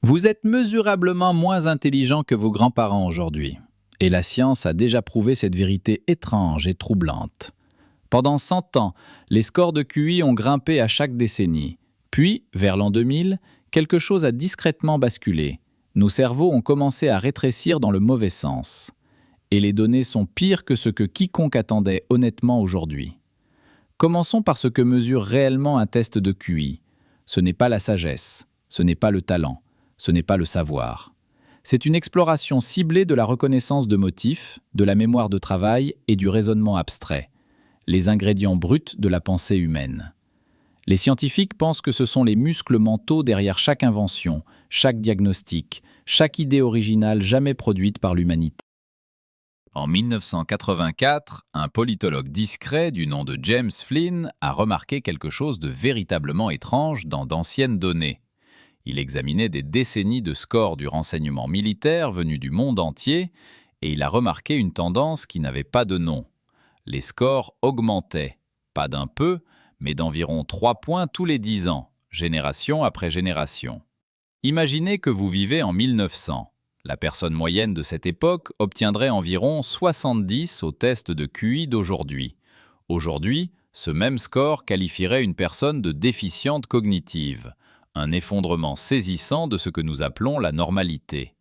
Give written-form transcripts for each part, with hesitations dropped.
Vous êtes mesurablement moins intelligent que vos grands-parents aujourd'hui. Et la science a déjà prouvé cette vérité étrange et troublante. Pendant 100 ans, les scores de QI ont grimpé à chaque décennie. Puis, vers l'an 2000, quelque chose a discrètement basculé. Nos cerveaux ont commencé à rétrécir dans le mauvais sens. Et les données sont pires que ce que quiconque attendait honnêtement aujourd'hui. Commençons par ce que mesure réellement un test de QI. Ce n'est pas la sagesse, ce n'est pas le talent, ce n'est pas le savoir. C'est une exploration ciblée de la reconnaissance de motifs, de la mémoire de travail et du raisonnement abstrait, les ingrédients bruts de la pensée humaine. Les scientifiques pensent que ce sont les muscles mentaux derrière chaque invention, chaque diagnostic, chaque idée originale jamais produite par l'humanité. En 1984, un politologue discret du nom de James Flynn a remarqué quelque chose de véritablement étrange dans d'anciennes données. Il examinait des décennies de scores du renseignement militaire venus du monde entier et il a remarqué une tendance qui n'avait pas de nom. Les scores augmentaient, pas d'un peu, mais d'environ 3 points tous les 10 ans, génération après génération. Imaginez que vous vivez en 1900. La personne moyenne de cette époque obtiendrait environ 70 au test de QI d'aujourd'hui. Aujourd'hui, ce même score qualifierait une personne de déficiente cognitive, un effondrement saisissant de ce que nous appelons la normalité.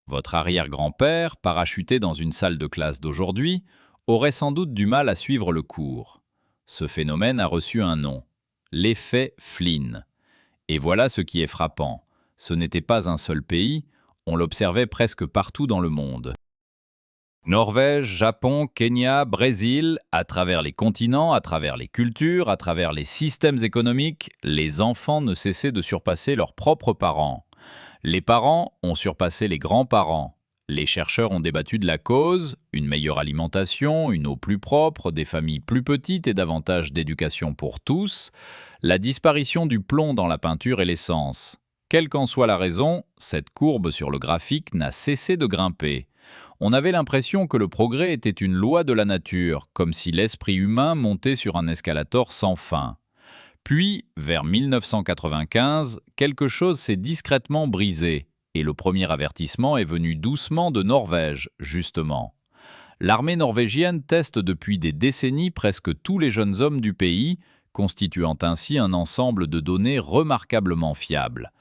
Votre arrière-grand-père, parachuté dans une salle de classe d'aujourd'hui, aurait sans doute du mal à suivre le cours. Ce phénomène a reçu un nom, l'effet Flynn. Et voilà ce qui est frappant. Ce n'était pas un seul pays, on l'observait presque partout dans le monde. Norvège, Japon, Kenya, Brésil, à travers les continents, à travers les cultures, à travers les systèmes économiques, les enfants ne cessaient de surpasser leurs propres parents. Les parents ont surpassé les grands-parents. Les chercheurs ont débattu de la cause, une meilleure alimentation, une eau plus propre, des familles plus petites et davantage d'éducation pour tous, la disparition du plomb dans la peinture et l'essence. Quelle qu'en soit la raison, cette courbe sur le graphique n'a cessé de grimper. On avait l'impression que le progrès était une loi de la nature, comme si l'esprit humain montait sur un escalator sans fin. Puis, vers 1995, quelque chose s'est discrètement brisé, et le premier avertissement est venu doucement de Norvège, justement. L'armée norvégienne teste depuis des décennies presque tous les jeunes hommes du pays, constituant ainsi un ensemble de données remarquablement fiables.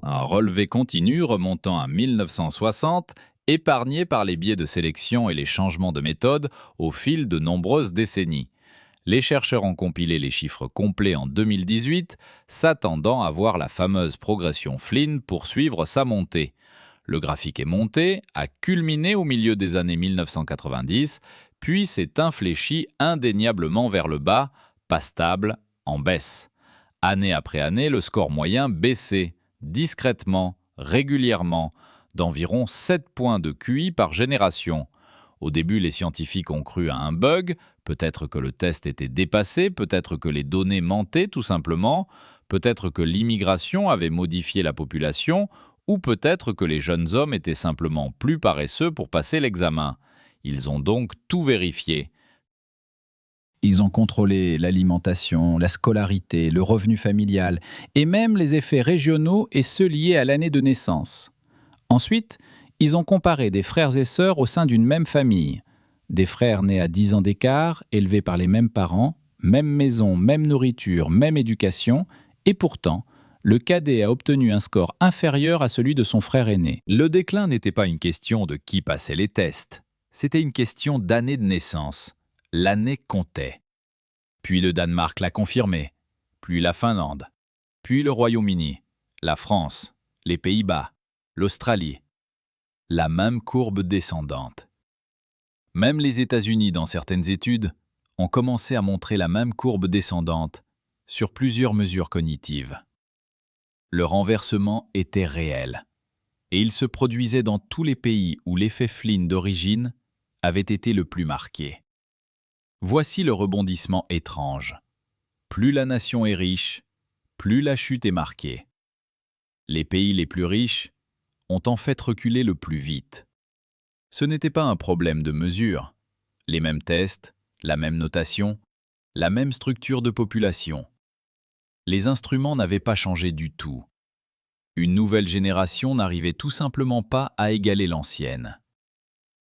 Un relevé continu remontant à 1960, épargné par les biais de sélection et les changements de méthode au fil de nombreuses décennies. Les chercheurs ont compilé les chiffres complets en 2018, s'attendant à voir la fameuse progression Flynn poursuivre sa montée. Le graphique est monté, a culminé au milieu des années 1990, puis s'est infléchi indéniablement vers le bas, pas stable, en baisse. Année après année, le score moyen baissait, discrètement, régulièrement, d'environ 7 points de QI par génération. Au début, les scientifiques ont cru à un bug, peut-être que le test était dépassé, peut-être que les données mentaient tout simplement, peut-être que l'immigration avait modifié la population, ou peut-être que les jeunes hommes étaient simplement plus paresseux pour passer l'examen. Ils ont donc tout vérifié. Ils ont contrôlé l'alimentation, la scolarité, le revenu familial et même les effets régionaux et ceux liés à l'année de naissance. Ensuite, ils ont comparé des frères et sœurs au sein d'une même famille. Des frères nés à 10 ans d'écart, élevés par les mêmes parents, même maison, même nourriture, même éducation, et pourtant, le cadet a obtenu un score inférieur à celui de son frère aîné. Le déclin n'était pas une question de qui passait les tests, c'était une question d'année de naissance. L'année comptait. Puis le Danemark l'a confirmé, puis la Finlande, puis le Royaume-Uni, la France, les Pays-Bas, l'Australie. La même courbe descendante. Même les États-Unis, dans certaines études, ont commencé à montrer la même courbe descendante sur plusieurs mesures cognitives. Le renversement était réel, et il se produisait dans tous les pays où l'effet Flynn d'origine avait été le plus marqué. Voici le rebondissement étrange. Plus la nation est riche, plus la chute est marquée. Les pays les plus riches ont en fait reculé le plus vite. Ce n'était pas un problème de mesure. Les mêmes tests, la même notation, la même structure de population. Les instruments n'avaient pas changé du tout. Une nouvelle génération n'arrivait tout simplement pas à égaler l'ancienne.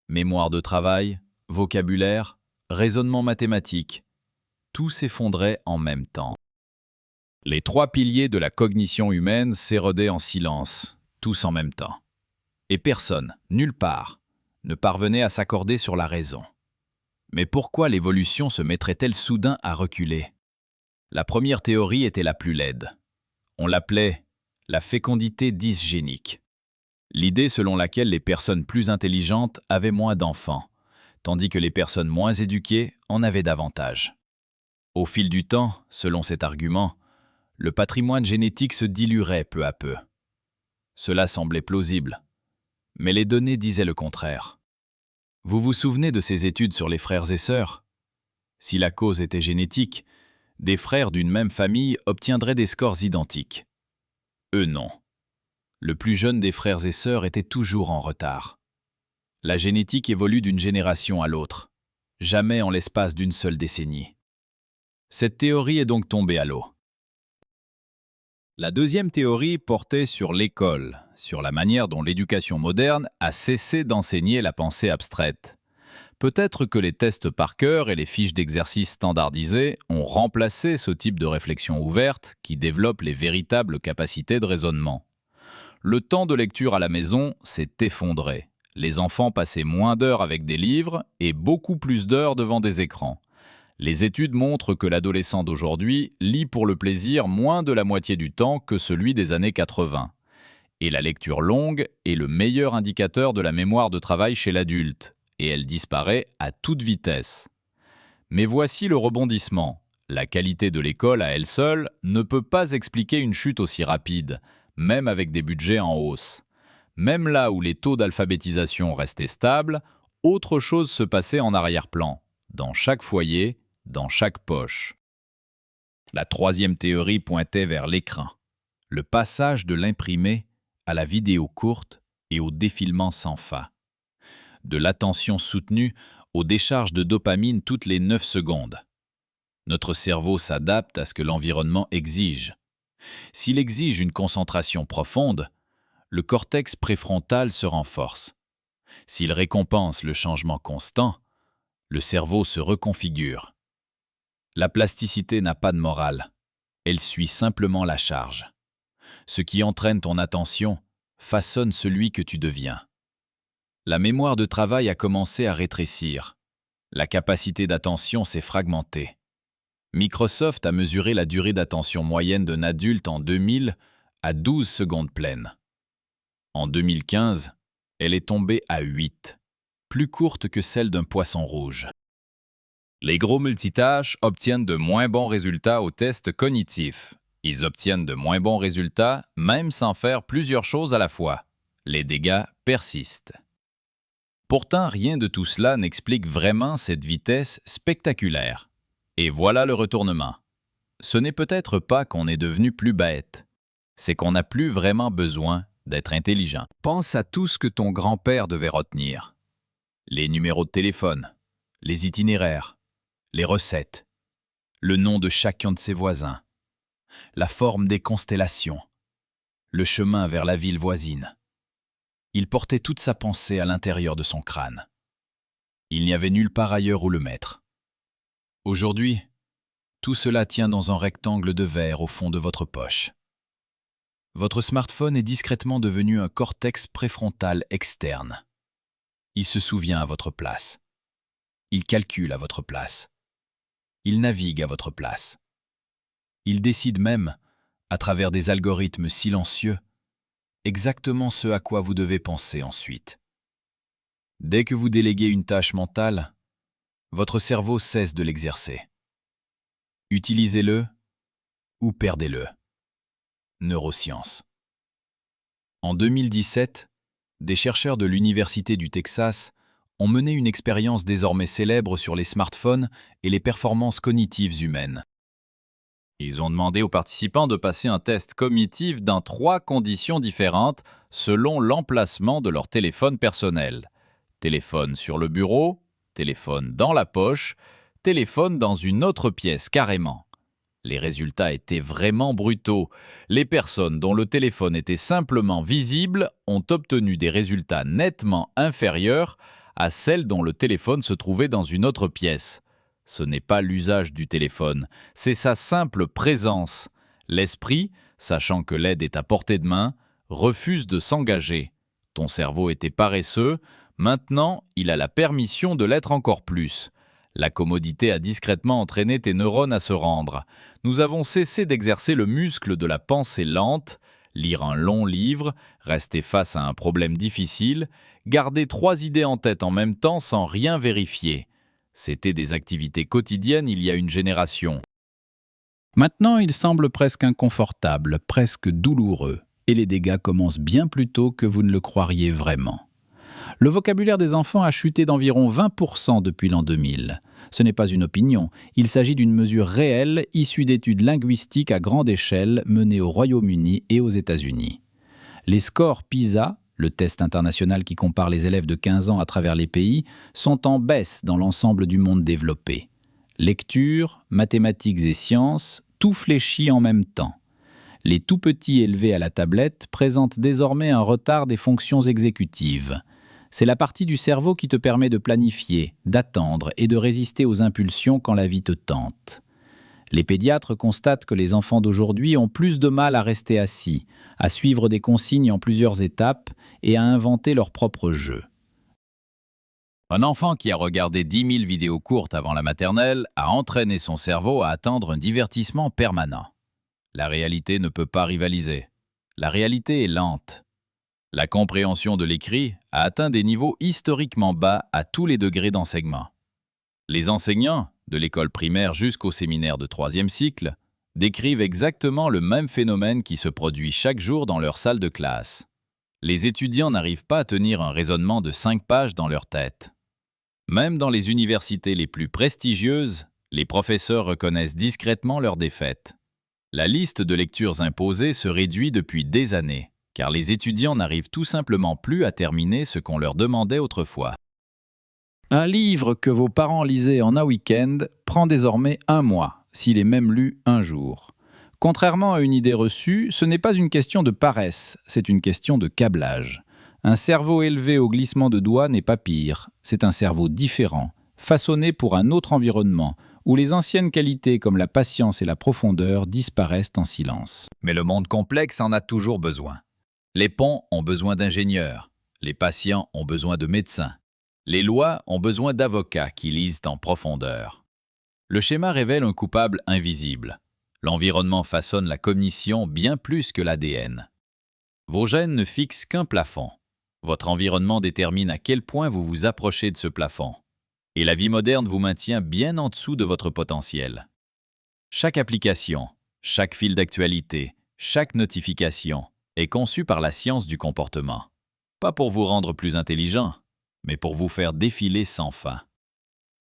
Mémoire de travail, vocabulaire, raisonnement mathématique, tout s'effondrait en même temps. Les trois piliers de la cognition humaine s'érodiaient en silence, tous en même temps. Et personne, nulle part, ne parvenait à s'accorder sur la raison. Mais pourquoi l'évolution se mettrait-elle soudain à reculer? La première théorie était la plus laide. On l'appelait la fécondité dysgénique. L'idée selon laquelle les personnes plus intelligentes avaient moins d'enfants, tandis que les personnes moins éduquées en avaient davantage. Au fil du temps, selon cet argument, le patrimoine génétique se diluerait peu à peu. Cela semblait plausible, mais les données disaient le contraire. Vous vous souvenez de ces études sur les frères et sœurs? Si la cause était génétique, des frères d'une même famille obtiendraient des scores identiques. Eux non. Le plus jeune des frères et sœurs était toujours en retard. La génétique évolue d'une génération à l'autre, jamais en l'espace d'une seule décennie. Cette théorie est donc tombée à l'eau. La deuxième théorie portait sur l'école, sur la manière dont l'éducation moderne a cessé d'enseigner la pensée abstraite. Peut-être que les tests par cœur et les fiches d'exercice standardisées ont remplacé ce type de réflexion ouverte qui développe les véritables capacités de raisonnement. Le temps de lecture à la maison s'est effondré. Les enfants passaient moins d'heures avec des livres et beaucoup plus d'heures devant des écrans. Les études montrent que l'adolescent d'aujourd'hui lit pour le plaisir moins de la moitié du temps que celui des années 80. Et la lecture longue est le meilleur indicateur de la mémoire de travail chez l'adulte, et elle disparaît à toute vitesse. Mais voici le rebondissement. La qualité de l'école à elle seule ne peut pas expliquer une chute aussi rapide, même avec des budgets en hausse. Même là où les taux d'alphabétisation restaient stables, autre chose se passait en arrière-plan, dans chaque foyer, dans chaque poche. La troisième théorie pointait vers l'écran, le passage de l'imprimé à la vidéo courte et au défilement sans fin. De l'attention soutenue aux décharges de dopamine toutes les 9 secondes. Notre cerveau s'adapte à ce que l'environnement exige. S'il exige une concentration profonde, le cortex préfrontal se renforce. S'il récompense le changement constant, le cerveau se reconfigure. La plasticité n'a pas de morale, elle suit simplement la charge. Ce qui entraîne ton attention façonne celui que tu deviens. La mémoire de travail a commencé à rétrécir. La capacité d'attention s'est fragmentée. Microsoft a mesuré la durée d'attention moyenne d'un adulte en 2000 à 12 secondes pleines. En 2015, elle est tombée à 8, plus courte que celle d'un poisson rouge. Les gros multitâches obtiennent de moins bons résultats aux tests cognitifs. Ils obtiennent de moins bons résultats même sans faire plusieurs choses à la fois. Les dégâts persistent. Pourtant, rien de tout cela n'explique vraiment cette vitesse spectaculaire. Et voilà le retournement. Ce n'est peut-être pas qu'on est devenu plus bête, c'est qu'on n'a plus vraiment besoin d'être intelligent. Pense à tout ce que ton grand-père devait retenir. Les numéros de téléphone, les itinéraires, les recettes, le nom de chacun de ses voisins, la forme des constellations, le chemin vers la ville voisine. Il portait toute sa pensée à l'intérieur de son crâne. Il n'y avait nulle part ailleurs où le mettre. Aujourd'hui, tout cela tient dans un rectangle de verre au fond de votre poche. Votre smartphone est discrètement devenu un cortex préfrontal externe. Il se souvient à votre place. Il calcule à votre place. Il navigue à votre place. Il décide même, à travers des algorithmes silencieux, exactement ce à quoi vous devez penser ensuite. Dès que vous déléguez une tâche mentale, votre cerveau cesse de l'exercer. Utilisez-le ou perdez-le. Neurosciences. En 2017, des chercheurs de l'Université du Texas ont mené une expérience désormais célèbre sur les smartphones et les performances cognitives humaines. Ils ont demandé aux participants de passer un test cognitif dans 3 conditions différentes selon l'emplacement de leur téléphone personnel. Téléphone sur le bureau, téléphone dans la poche, téléphone dans une autre pièce carrément. Les résultats étaient vraiment brutaux. Les personnes dont le téléphone était simplement visible ont obtenu des résultats nettement inférieurs à celles dont le téléphone se trouvait dans une autre pièce. Ce n'est pas l'usage du téléphone, c'est sa simple présence. L'esprit, sachant que l'aide est à portée de main, refuse de s'engager. Ton cerveau était paresseux, maintenant il a la permission de l'être encore plus. La commodité a discrètement entraîné tes neurones à se rendre. Nous avons cessé d'exercer le muscle de la pensée lente, lire un long livre, rester face à un problème difficile, garder 3 idées en tête en même temps sans rien vérifier. C'étaient des activités quotidiennes il y a une génération. Maintenant, il semble presque inconfortable, presque douloureux, et les dégâts commencent bien plus tôt que vous ne le croiriez vraiment. Le vocabulaire des enfants a chuté d'environ 20% depuis l'an 2000. Ce n'est pas une opinion, il s'agit d'une mesure réelle issue d'études linguistiques à grande échelle menées au Royaume-Uni et aux États-Unis. Les scores PISA, le test international qui compare les élèves de 15 ans à travers les pays, sont en baisse dans l'ensemble du monde développé. Lecture, mathématiques et sciences, tout fléchit en même temps. Les tout-petits élevés à la tablette présentent désormais un retard des fonctions exécutives. C'est la partie du cerveau qui te permet de planifier, d'attendre et de résister aux impulsions quand la vie te tente. Les pédiatres constatent que les enfants d'aujourd'hui ont plus de mal à rester assis, à suivre des consignes en plusieurs étapes et à inventer leur propre jeu. Un enfant qui a regardé 10 000 vidéos courtes avant la maternelle a entraîné son cerveau à attendre un divertissement permanent. La réalité ne peut pas rivaliser. La réalité est lente. La compréhension de l'écrit a atteint des niveaux historiquement bas à tous les degrés d'enseignement. Les enseignants, de l'école primaire jusqu'au séminaire de 3e cycle, décrivent exactement le même phénomène qui se produit chaque jour dans leur salle de classe. Les étudiants n'arrivent pas à tenir un raisonnement de 5 pages dans leur tête. Même dans les universités les plus prestigieuses, les professeurs reconnaissent discrètement leur défaite. La liste de lectures imposées se réduit depuis des années, car les étudiants n'arrivent tout simplement plus à terminer ce qu'on leur demandait autrefois. Un livre que vos parents lisaient en un week-end prend désormais 1 mois, s'il est même lu un jour. Contrairement à une idée reçue, ce n'est pas une question de paresse, c'est une question de câblage. Un cerveau élevé au glissement de doigts n'est pas pire, c'est un cerveau différent, façonné pour un autre environnement, où les anciennes qualités comme la patience et la profondeur disparaissent en silence. Mais le monde complexe en a toujours besoin. Les ponts ont besoin d'ingénieurs, les patients ont besoin de médecins, les lois ont besoin d'avocats qui lisent en profondeur. Le schéma révèle un coupable invisible. L'environnement façonne la cognition bien plus que l'ADN. Vos gènes ne fixent qu'un plafond. Votre environnement détermine à quel point vous vous approchez de ce plafond. Et la vie moderne vous maintient bien en dessous de votre potentiel. Chaque application, chaque fil d'actualité, chaque notification est conçue par la science du comportement. Pas pour vous rendre plus intelligent, mais pour vous faire défiler sans fin.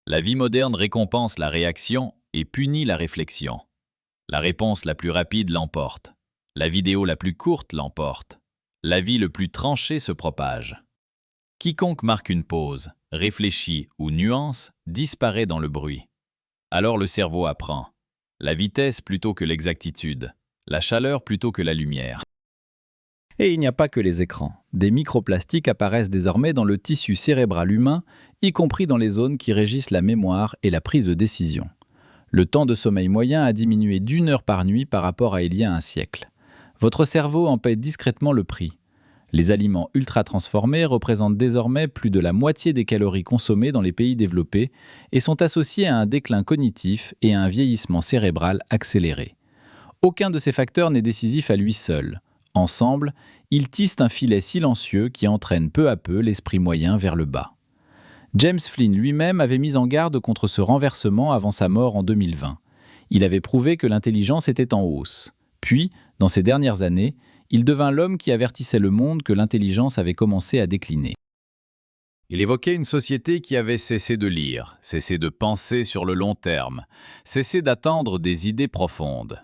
La vie moderne récompense la réaction et punit la réflexion. La réponse la plus rapide l'emporte. La vidéo la plus courte l'emporte. L'avis le plus tranché se propage. Quiconque marque une pause, réfléchit ou nuance disparaît dans le bruit. Alors le cerveau apprend. La vitesse plutôt que l'exactitude. La chaleur plutôt que la lumière. Et il n'y a pas que les écrans. Des microplastiques apparaissent désormais dans le tissu cérébral humain, y compris dans les zones qui régissent la mémoire et la prise de décision. Le temps de sommeil moyen a diminué d'1 heure par nuit par rapport à il y a un siècle. Votre cerveau en paie discrètement le prix. Les aliments ultra-transformés représentent désormais plus de la moitié des calories consommées dans les pays développés et sont associés à un déclin cognitif et à un vieillissement cérébral accéléré. Aucun de ces facteurs n'est décisif à lui seul. Ensemble, ils tissent un filet silencieux qui entraîne peu à peu l'esprit moyen vers le bas. James Flynn lui-même avait mis en garde contre ce renversement avant sa mort en 2020. Il avait prouvé que l'intelligence était en hausse. Puis, dans ces dernières années, il devint l'homme qui avertissait le monde que l'intelligence avait commencé à décliner. Il évoquait une société qui avait cessé de lire, cessé de penser sur le long terme, cessé d'attendre des idées profondes.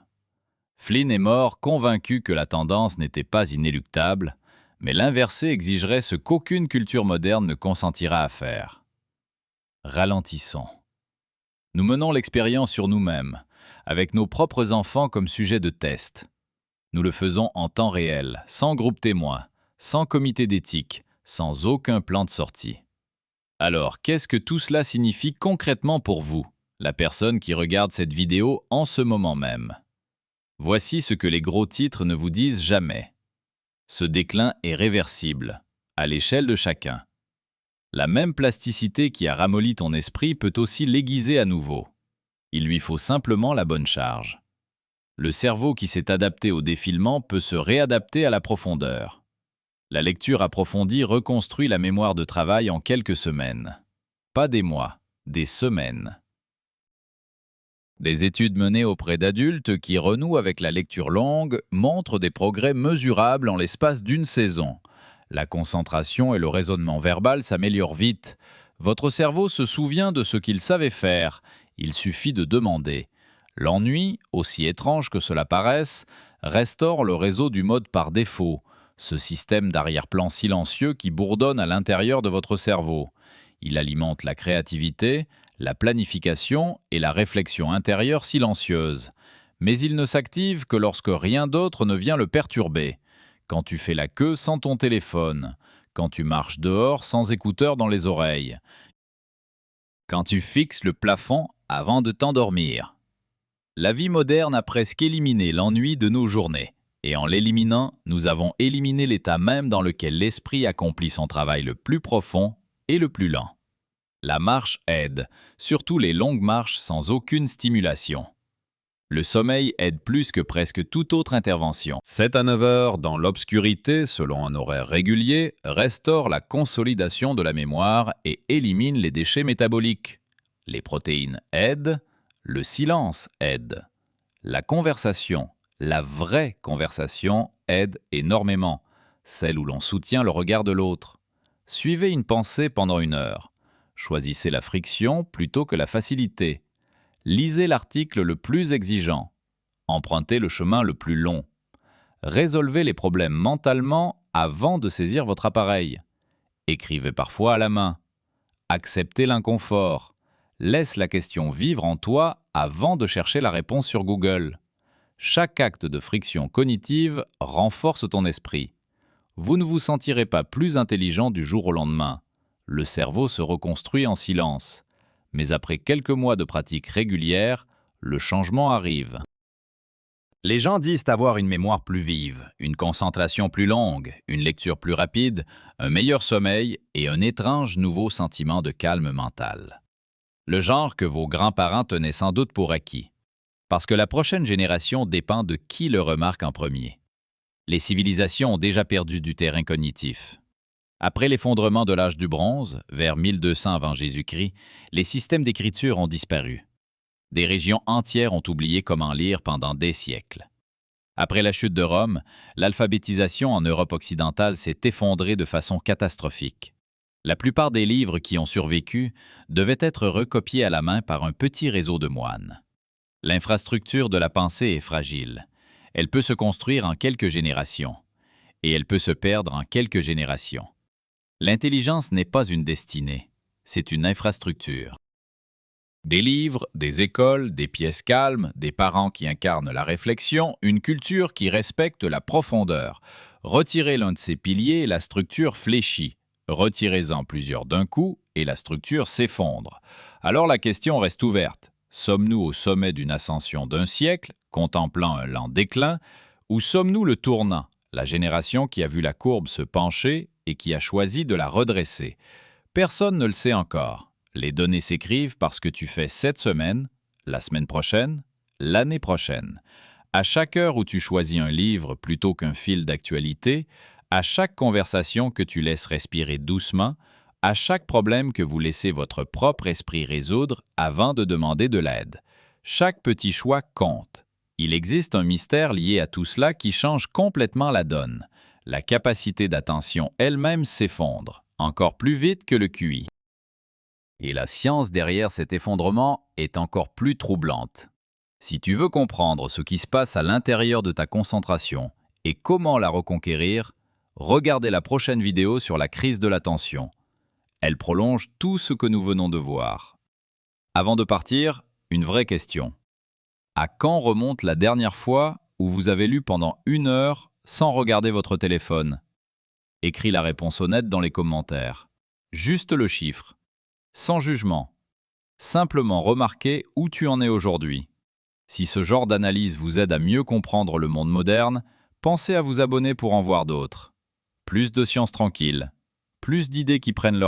Flynn est mort convaincu que la tendance n'était pas inéluctable, mais l'inversé exigerait ce qu'aucune culture moderne ne consentira à faire. Ralentissons. Nous menons l'expérience sur nous-mêmes. avec nos propres enfants comme sujet de test. Nous le faisons en temps réel, sans groupe témoin, sans comité d'éthique, sans aucun plan de sortie. Alors, qu'est-ce que tout cela signifie concrètement pour vous, la personne qui regarde cette vidéo en ce moment même? Voici ce que les gros titres ne vous disent jamais. Ce déclin est réversible, à l'échelle de chacun. La même plasticité qui a ramolli ton esprit peut aussi l'aiguiser à nouveau. Il lui faut simplement la bonne charge. Le cerveau qui s'est adapté au défilement peut se réadapter à la profondeur. La lecture approfondie reconstruit la mémoire de travail en quelques semaines. Pas des mois, des semaines. Des études menées auprès d'adultes qui renouent avec la lecture longue montrent des progrès mesurables en l'espace d'une saison. La concentration et le raisonnement verbal s'améliorent vite. Votre cerveau se souvient de ce qu'il savait faire. Il suffit de demander. L'ennui, aussi étrange que cela paraisse, restaure le réseau du mode par défaut, ce système d'arrière-plan silencieux qui bourdonne à l'intérieur de votre cerveau. Il alimente la créativité, la planification et la réflexion intérieure silencieuse. Mais il ne s'active que lorsque rien d'autre ne vient le perturber. Quand tu fais la queue sans ton téléphone, quand tu marches dehors sans écouteurs dans les oreilles, quand tu fixes le plafond avant de t'endormir. La vie moderne a presque éliminé l'ennui de nos journées. Et en l'éliminant, nous avons éliminé l'état même dans lequel l'esprit accomplit son travail le plus profond et le plus lent. La marche aide, surtout les longues marches sans aucune stimulation. Le sommeil aide plus que presque toute autre intervention. 7 à 9 heures dans l'obscurité, selon un horaire régulier, restaure la consolidation de la mémoire et élimine les déchets métaboliques. Les protéines aident, le silence aide. La conversation, la vraie conversation, aide énormément, celle où l'on soutient le regard de l'autre. Suivez une pensée pendant 1 heure. Choisissez la friction plutôt que la facilité. Lisez l'article le plus exigeant. Empruntez le chemin le plus long. Résolvez les problèmes mentalement avant de saisir votre appareil. Écrivez parfois à la main. Acceptez l'inconfort. Laisse la question vivre en toi avant de chercher la réponse sur Google. Chaque acte de friction cognitive renforce ton esprit. Vous ne vous sentirez pas plus intelligent du jour au lendemain. Le cerveau se reconstruit en silence. Mais après quelques mois de pratique régulière, le changement arrive. Les gens disent avoir une mémoire plus vive, une concentration plus longue, une lecture plus rapide, un meilleur sommeil et un étrange nouveau sentiment de calme mental. Le genre que vos grands-parents tenaient sans doute pour acquis. Parce que la prochaine génération dépend de qui le remarque en premier. Les civilisations ont déjà perdu du terrain cognitif. Après l'effondrement de l'âge du bronze, vers 1200 avant Jésus-Christ, les systèmes d'écriture ont disparu. Des régions entières ont oublié comment lire pendant des siècles. Après la chute de Rome, l'alphabétisation en Europe occidentale s'est effondrée de façon catastrophique. La plupart des livres qui ont survécu devaient être recopiés à la main par un petit réseau de moines. L'infrastructure de la pensée est fragile. Elle peut se construire en quelques générations, et elle peut se perdre en quelques générations. L'intelligence n'est pas une destinée, c'est une infrastructure. Des livres, des écoles, des pièces calmes, des parents qui incarnent la réflexion, une culture qui respecte la profondeur. Retirez l'un de ces piliers et la structure fléchit. Retirez-en plusieurs d'un coup et la structure s'effondre. Alors la question reste ouverte. Sommes-nous au sommet d'une ascension d'un siècle, contemplant un lent déclin, ou sommes-nous le tournant, la génération qui a vu la courbe se pencher et qui a choisi de la redresser? Personne ne le sait encore. Les données s'écrivent parce que tu fais cette semaine, la semaine prochaine, l'année prochaine. À chaque heure où tu choisis un livre plutôt qu'un fil d'actualité, à chaque conversation que tu laisses respirer doucement, à chaque problème que vous laissez votre propre esprit résoudre avant de demander de l'aide. Chaque petit choix compte. Il existe un mystère lié à tout cela qui change complètement la donne. La capacité d'attention elle-même s'effondre, encore plus vite que le QI. Et la science derrière cet effondrement est encore plus troublante. Si tu veux comprendre ce qui se passe à l'intérieur de ta concentration et comment la reconquérir, regardez la prochaine vidéo sur la crise de l'attention. Elle prolonge tout ce que nous venons de voir. Avant de partir, une vraie question. À quand remonte la dernière fois où vous avez lu pendant 1 heure sans regarder votre téléphone? Écris la réponse honnête dans les commentaires. Juste le chiffre. Sans jugement. Simplement remarquer où tu en es aujourd'hui. Si ce genre d'analyse vous aide à mieux comprendre le monde moderne, pensez à vous abonner pour en voir d'autres. Plus de science tranquille. Plus d'idées qui prennent leur